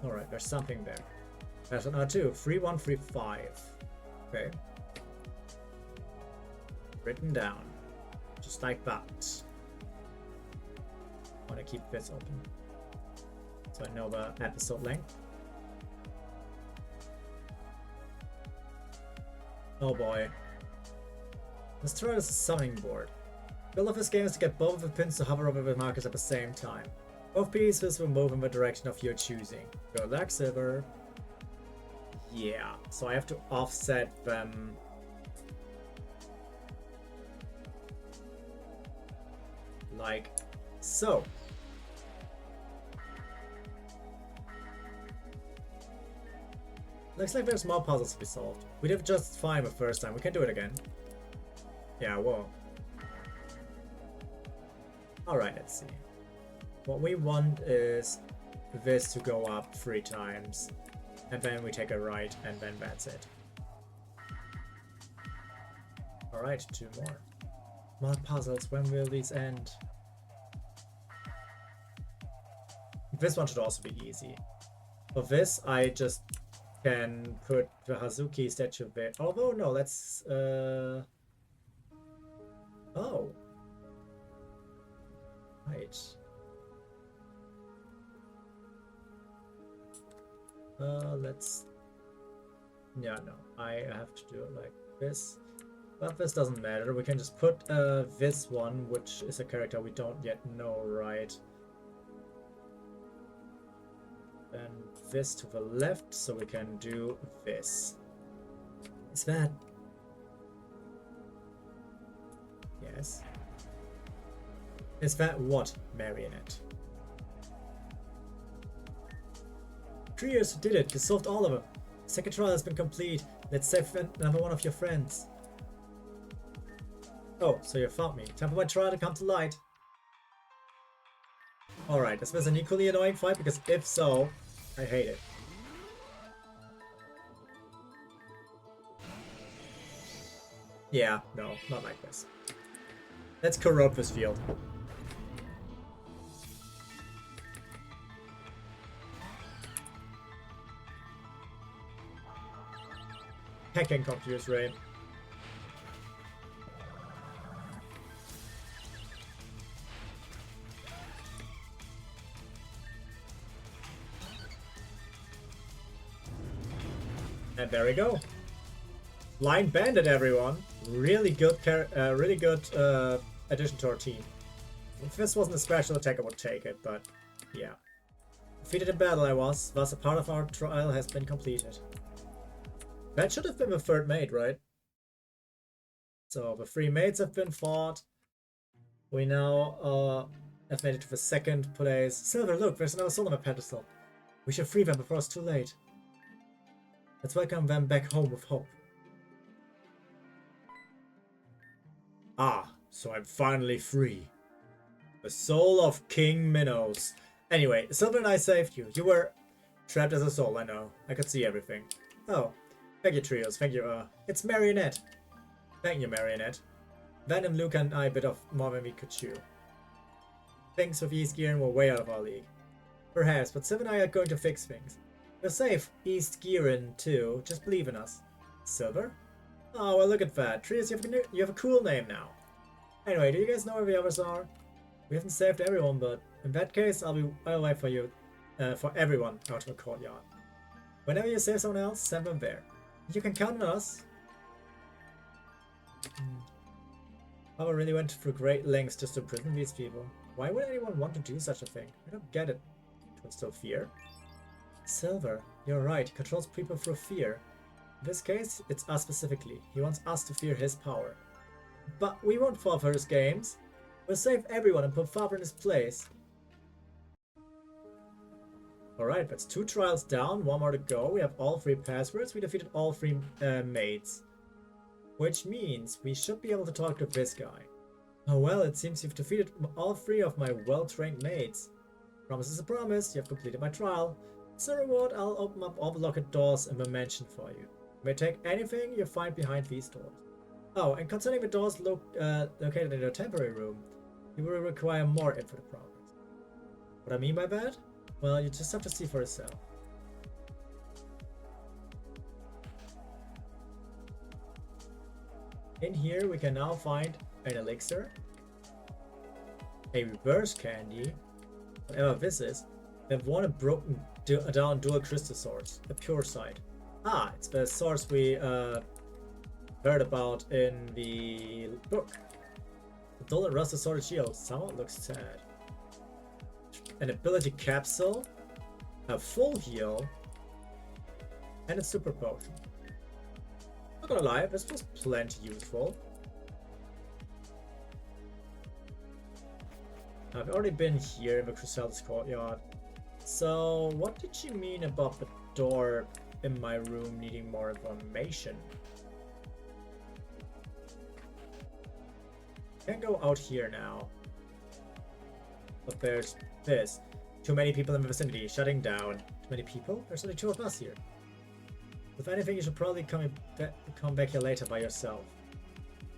Alright, there's something there. There's an R2. 3135. Okay. Written down. Just like that. I want to keep this open. So I know the episode length. Oh boy. Let's try this summoning board. The goal of this game is to get both of the pins to hover over the markers at the same time. Both pieces will move in the direction of your choosing. Good luck, Silver. Yeah, so I have to offset them. Like so. Looks like there's more puzzles to be solved. We did just fine the first time. We can do it again. Yeah, whoa. Alright, let's see. What we want is this to go up 3 times. And then we take a right, and then that's it. Alright, 2 more. More puzzles, when will these end? This one should also be easy. For this, I just can put the Hazuki statue there. Although, no, let's... Oh. Right. Let's... Yeah, no. I have to do it like this. But this doesn't matter. We can just put this one, which is a character we don't yet know, right? Then this to the left, so we can do this. Is that... Yes. Is that what, Marionette? Trios did it! You solved all of them! Second trial has been complete. Let's save another one of your friends. Oh, so you found me. Time for my trial to come to light. Alright, is this an equally annoying fight? Because if so, I hate it. Yeah, no, not like this. Let's corrupt this field. Hacking confused Ray. And there we go. Blind Bandit, everyone. Really good, addition to our team. If this wasn't a special attack, I would take it, but yeah. Defeated in battle I was, thus a part of our trial has been completed. That should have been the 3rd mate, right? So the 3 mates have been fought. We now have made it to the 2nd place. Silver, look, there's another soul on the pedestal. We should free them before it's too late. Let's welcome them back home with hope. Ah, so I'm finally free. The soul of King Minos. Anyway, Silver and I saved you. You were trapped as a soul, I know. I could see everything. Oh, thank you, Trios. Thank you, it's Marionette. Thank you, Marionette. Venom, Luke, and I bit off more than we could chew. Things with East Gearen were way out of our league. Perhaps, but Silver and I are going to fix things. We're safe, East Gearen, too. Just believe in us. Silver? Oh, well, look at that. Trios, you have a cool name now. Anyway, do you guys know where the others are? We haven't saved everyone, but in that case, I'll wait for you, for everyone out of the courtyard. Whenever you save someone else, send them there. You can count on us. Papa really went through great lengths just to imprison these people. Why would anyone want to do such a thing? I don't get it. To instill fear? Silver, you're right. He controls people through fear. In this case, it's us specifically. He wants us to fear his power. But we won't fall for his games. We'll save everyone and put Father in his place. Alright, that's 2 trials down, 1 more to go. We have all 3 passwords. We defeated all 3 mates. Which means we should be able to talk to this guy. Oh well, it seems you've defeated all 3 of my well-trained mates. Promise is a promise. You have completed my trial. As a reward, I'll open up all the locked doors in the mansion for you. You may take anything you find behind these doors. Oh, and concerning the doors located in your temporary room, you will require more info to progress. What I mean by that? Well, you just have to see for yourself. In here, we can now find an elixir, a reverse candy, whatever this is. We have one broken down dual crystal swords, a pure side. Ah, it's the source we heard about in the book. The dull and rusted sword shield. Someone looks sad. An ability capsule, a full heal, and a super potion. Not gonna lie, this was plenty useful. I've already been here in the Crusader's courtyard. So, what did she mean about the door in my room needing more information. Can't go out here now. But there's this. Too many people in the vicinity, shutting down. Too many people? There's only 2 of us here. If anything, you should probably come back here later by yourself.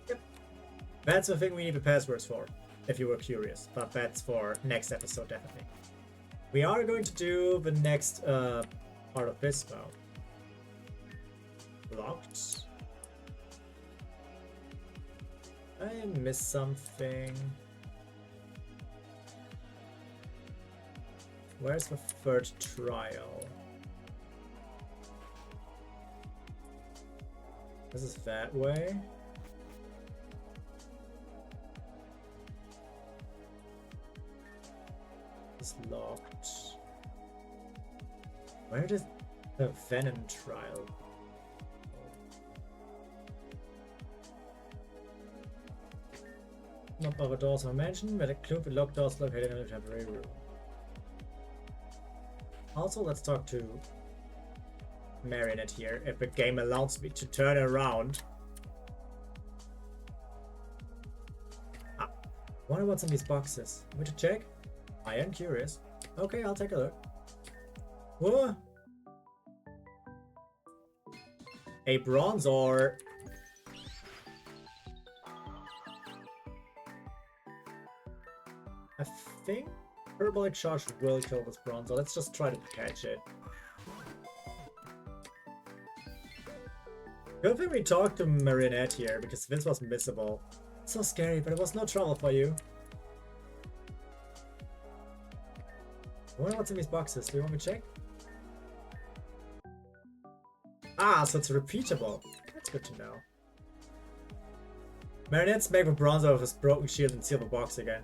Yep. That's the thing we need the passwords for, if you were curious. But that's for next episode, definitely. We are going to do the next part of this mode. Locked. I missed something. Where's the 3rd trial? This is that way. It's locked. Where did the Venom trial go? Not other doors are mentioned, but include the locked doors located in the temporary room. Also, let's talk to Marionette here, if the game allows me to turn around. Ah, wonder what's in these boxes. Want to check? I am curious. Okay, I'll take a look. Whoa! A bronze ore. I think Herbalic Charge will kill this bronze ore. Let's just try to catch it. Good thing we talked to Marionette here, because this was missable. So scary, but it was no trouble for you. I wonder what's in these boxes. Do you want me to check? Ah, so it's repeatable. That's good to know. Marionette's make a bronze out of his broken shield and seal the box again.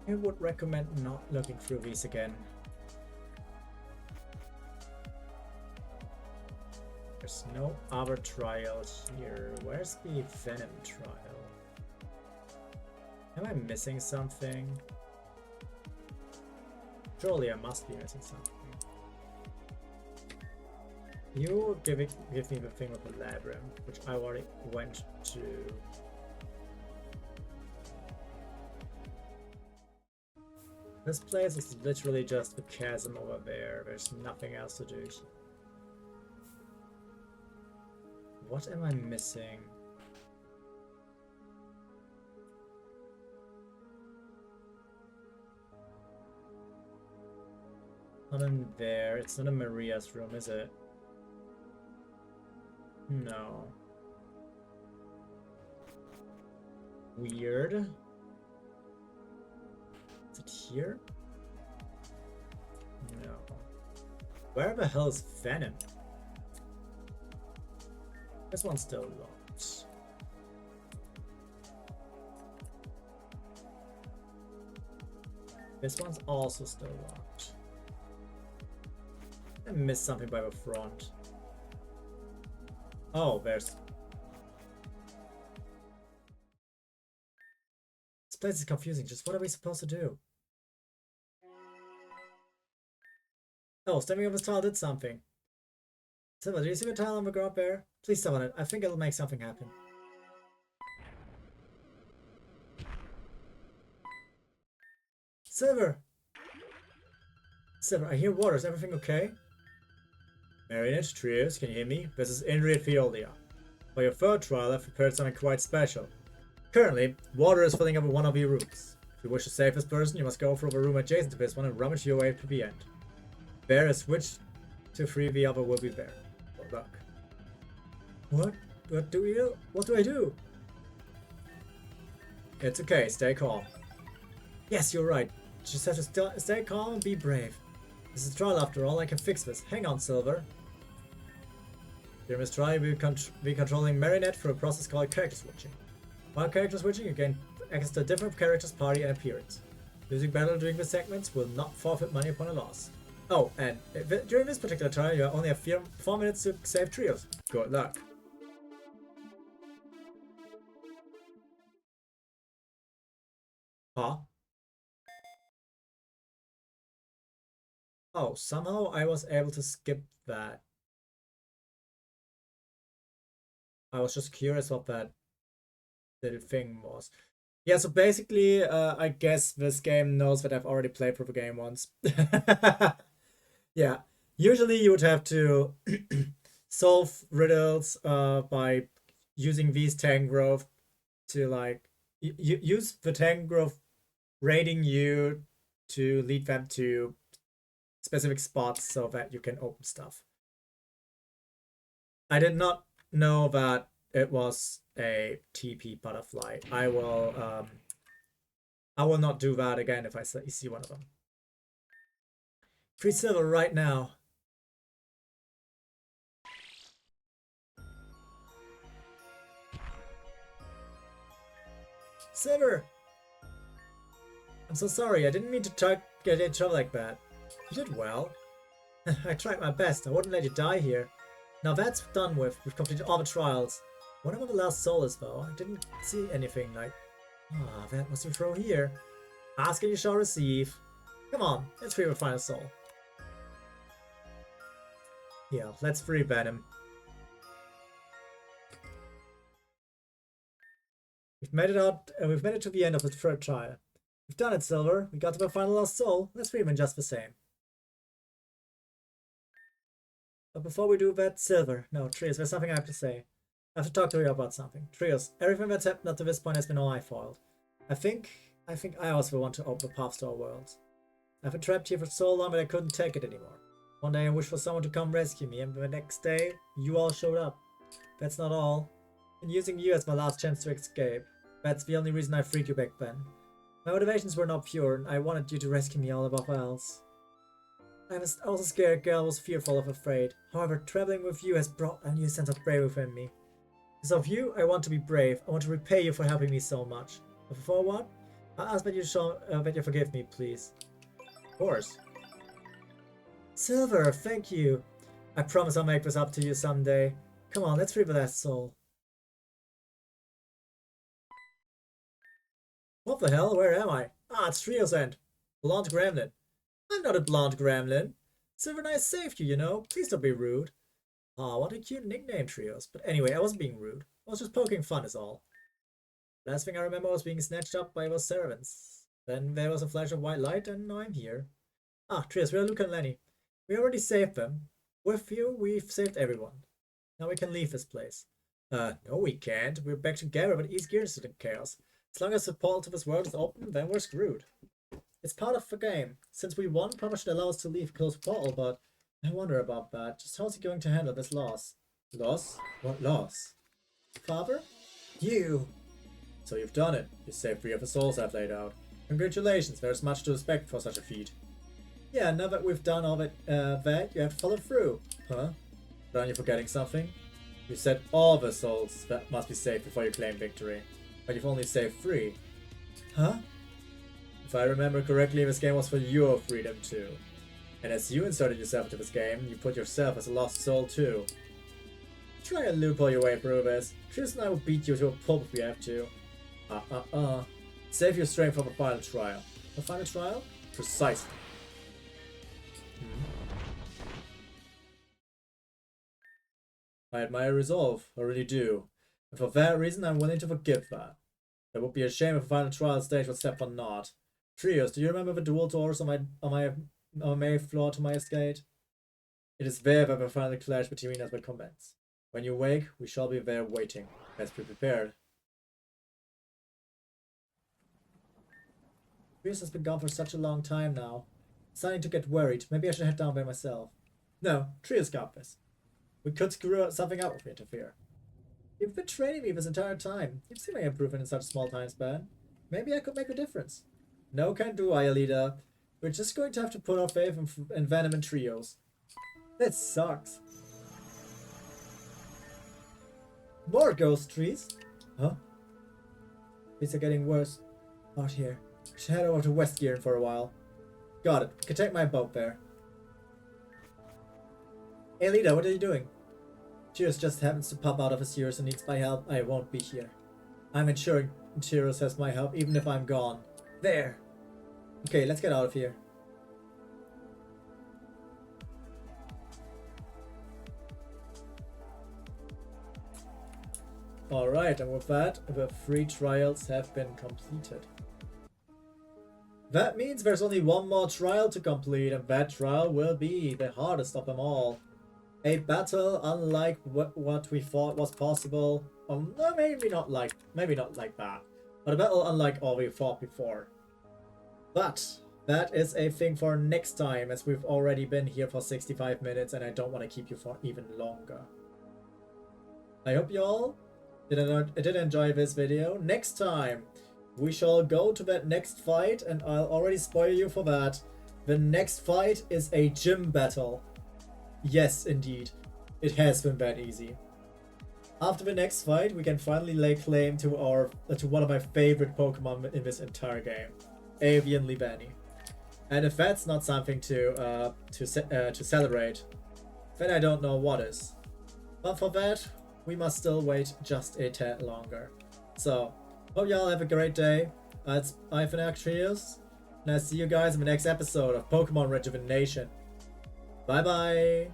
I would recommend not looking through these again. There's no other trial here. Where's the Venom trial? Am I missing something? Surely I must be missing something. You give me the thing with the labyrinth, which I already went to. This place is literally just a chasm over there. There's nothing else to do. What am I missing? Not in there. It's not in Maria's room, is it? No. Weird. Is it here? No. Where the hell is Venom? This one's still locked. This one's also still locked. I missed something by the front. Oh, there's... This place is confusing. Just what are we supposed to do? Oh, stepping up his tile did something. Silver, do you see the tile on the ground there? Please step on it. I think it'll make something happen. Silver! Silver, I hear water. Is everything okay? Marionette, Trios, can you hear me? This is Indrid Fiolia. For your 3rd trial, I've prepared something quite special. Currently, water is filling up in one of your rooms. If you wish to save this person, you must go through the room adjacent to this one and rummage your way to the end. There is switch to free the other will be there. Good luck. What? What do we do? What do I do? It's okay, stay calm. Yes, you're right. You just have to stay calm and be brave. This is a trial after all, I can fix this. Hang on, Silver. During this trial, we'll be controlling Marionette through a process called character switching. While character switching, you gain access to different characters' party and appearance. Losing battle during the segments will not forfeit money upon a loss. Oh, and during this particular trial, you only have 4 minutes to save Trios. Good luck. Huh? Oh, somehow I was able to skip that. I was just curious what that little thing was. Yeah, so basically, I guess this game knows that I've already played through the game once. Yeah, usually you would have to solve riddles by using these Tangrowth to like use the Tangrowth raiding you to lead them to specific spots so that you can open stuff. I did not know that it was a TP butterfly. I will not do that again if I see one of them. Free silver right now. Silver! I'm so sorry, I didn't mean to get in trouble like that. You did well. I tried my best, I wouldn't let you die here. Now that's done with, we've completed all the trials. Wonder what the last soul is though, I didn't see anything like... Ah, that must be throw here. Ask and you shall receive. Come on, let's free the final soul. Yeah, let's free Venom. We've made it out, and we've made it to the end of the third trial. We've done it, Silver. We got to the final lost soul. Let's free him just the same. But before we do that, Silver. No, Trios, there's something I have to say. I have to talk to you about something. Trios, everything that's happened up to this point has been all my fault. I think I also want to open the paths to our worlds. I've been trapped here for so long that I couldn't take it anymore. One day I wished for someone to come rescue me, and the next day, you all showed up. That's not all. And using you as my last chance to escape. That's the only reason I freed you back then. My motivations were not pure, and I wanted you to rescue me all above else. I was a scared girl, was fearful of afraid. However, traveling with you has brought a new sense of bravery within me. Because of you, I want to be brave. I want to repay you for helping me so much. But before what? I ask that you forgive me, please. Of course. Silver, thank you. I promise I'll make this up to you someday. Come on, let's free the last soul. What the hell? Where am I? Ah, it's Trio's end. Blonde Gremlin. I'm not a blonde gremlin. Silver and I saved you, you know. Please don't be rude. Aw, what a cute nickname, Trios. But anyway, I wasn't being rude. I was just poking fun is all. Last thing I remember was being snatched up by those servants. Then there was a flash of white light, and now I'm here. Ah, Trios, we are Luke and Lenny. We already saved them. With you, we've saved everyone. Now we can leave this place. No we can't. We're back together, but East Gearen still chaos. As long as the portal to this world is open, then we're screwed. It's part of the game. Since we won, Papa should allow us to leave close portal, but I wonder about that. Just how's he going to handle this loss? Loss? What loss? Father? You! So you've done it. You saved 3 of the souls I've laid out. Congratulations, there's much to expect for such a feat. Yeah, now that we've done all that, you have to follow through. Huh? But aren't you forgetting something? You said all the souls that must be saved before you claim victory. But you've only saved 3. Huh? If I remember correctly, this game was for your freedom too. And as you inserted yourself into this game, you put yourself as a lost soul too. Try and loophole your way through this. Trios and I will beat you to a pulp if we have to. Save your strength for the final trial. The final trial? Precisely. I admire resolve, I really do. And for that reason, I'm willing to forgive that. It would be a shame if the final trial stage would step on not. Trios, do you remember the dual doors on my main floor to my estate? It is there that the final clash between us will commence. When you wake, we shall be there waiting. Let's be prepared. Trios has been gone for such a long time now. I'm starting to get worried. Maybe I should head down by myself. No, Trios got this. We could screw something up if we interfere. You've been training me this entire time. You've seen my improvement in such a small time span. Maybe I could make a difference. No can do, Ayalida. We're just going to have to put our faith in Venom and Trios. That sucks. More ghost trees? Huh? Things are getting worse out here. We should head over to West Gearen for a while. Got it. We can take my boat there. Hey Lita, what are you doing? Trios just happens to pop out of a series and needs my help. I won't be here. I'm ensuring Trios has my help even if I'm gone. There. Okay, let's get out of here. Alright, and with that, the 3 trials have been completed. That means there's only one more trial to complete, and that trial will be the hardest of them all. A battle unlike what we thought was possible. No, maybe not like that. But a battle unlike all we thought before. But that is a thing for next time, as we've already been here for 65 minutes and I don't want to keep you for even longer. I hope you all did enjoy this video. Next time, we shall go to that next fight, and I'll already spoil you for that. The next fight is a gym battle. Yes, indeed. It has been that easy. After the next fight, we can finally lay claim to one of my favorite Pokemon in this entire game, Avian Libani. And if that's not something to celebrate, then I don't know what is. But for that, we must still wait just a tad longer. So, hope y'all have a great day. I've been AkaTrios, and I'll see you guys in the next episode of Pokemon Rejuvenation. Bye bye!